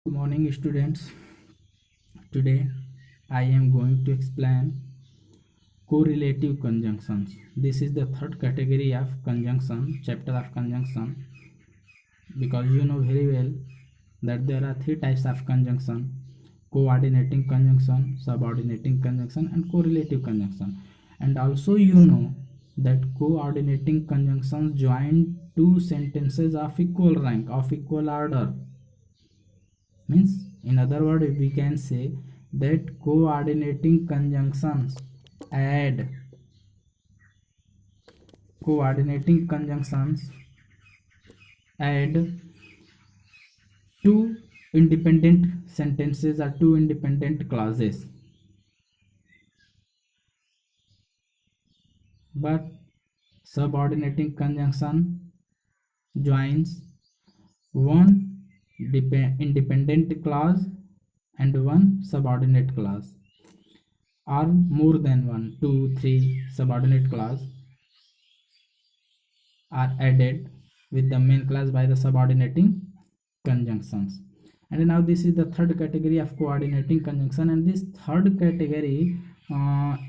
Good morning, students. Today I am going to explain correlative conjunctions. This is the third category of conjunction, chapter of conjunction, because you know very well that there are three types of conjunction: coordinating conjunction, subordinating conjunction, and correlative conjunction. And also you know that coordinating conjunctions join two sentences of equal rank, of equal order. Means, in other words, we can say that coordinating conjunctions add coordinating conjunctions add two independent sentences or two independent clauses, but subordinating conjunction joins one independent clause and one subordinate clause, or more than one, two, three subordinate clause are added with the main class by the subordinating conjunctions. And now this is the third category of coordinating conjunction, and this third category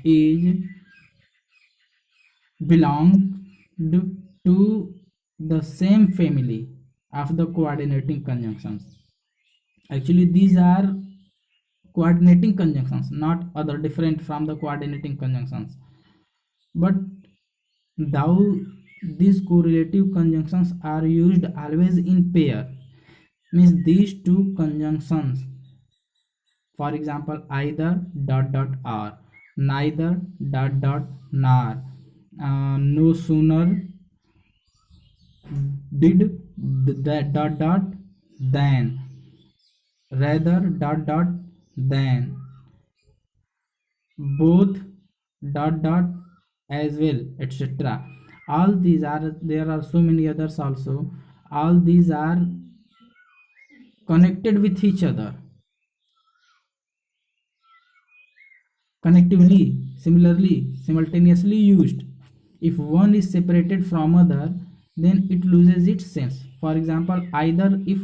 is belonged to the same family of the coordinating conjunctions. Actually, these are coordinating conjunctions, not other different from the coordinating conjunctions, but thou these correlative conjunctions are used always in pair. Means these two conjunctions, for example, either dot dot or, neither dot dot nor, no sooner did that dot dot than, rather dot dot than, both dot dot as well, etc. All these are, there are so many others also. All these are connected with each other connectively, similarly, simultaneously used. If one is separated from other, then it loses its sense. For example, either, if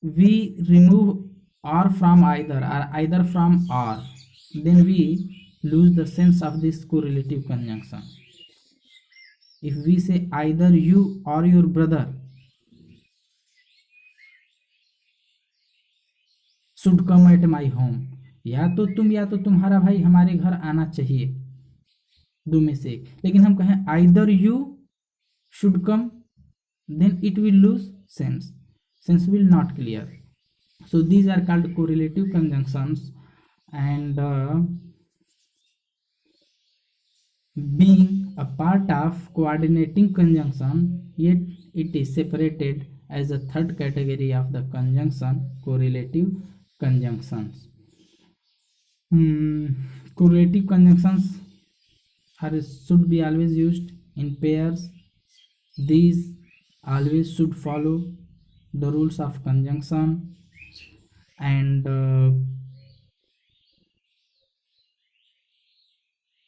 we remove or from either or either from or, then we lose the sense of this correlative conjunction. If we say either you or your brother should come at my home, या तो तुम या तो तुम्हारा भाई हमारे घर आना चाहिए, दो में से एक. लेकिन हम कहें either you should come, then it will lose sense will not clear. So these are called correlative conjunctions, and being a part of coordinating conjunction, yet it is separated as a third category of the conjunction, correlative conjunctions. Correlative conjunctions should be always used in pairs. These always should follow the rules of conjunction, and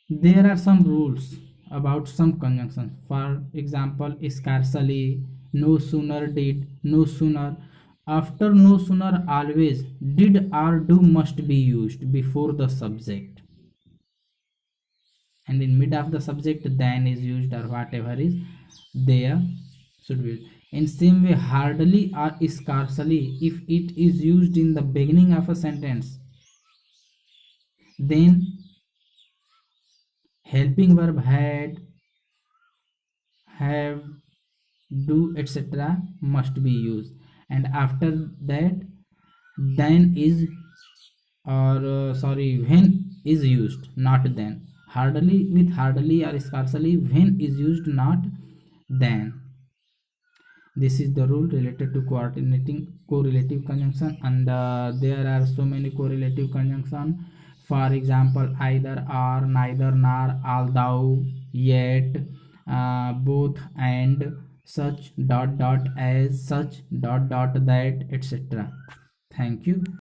there are some rules about some conjunctions. For example, scarcely, no sooner did, no sooner. After no sooner, always did or do must be used before the subject, and in mid of the subject then is used, or whatever is there should be used. In same way, hardly or scarcely, if it is used in the beginning of a sentence, then helping verb had, have, do, etc. must be used, and after that then is, or when is used, not then. Hardly with hardly or scarcely, when is used, not then. This is the rule related to coordinating correlative conjunction, and there are so many correlative conjunction. For example, either, or, neither, nor, although, yet, both, and, such dot dot as, such dot dot that, etc. Thank you.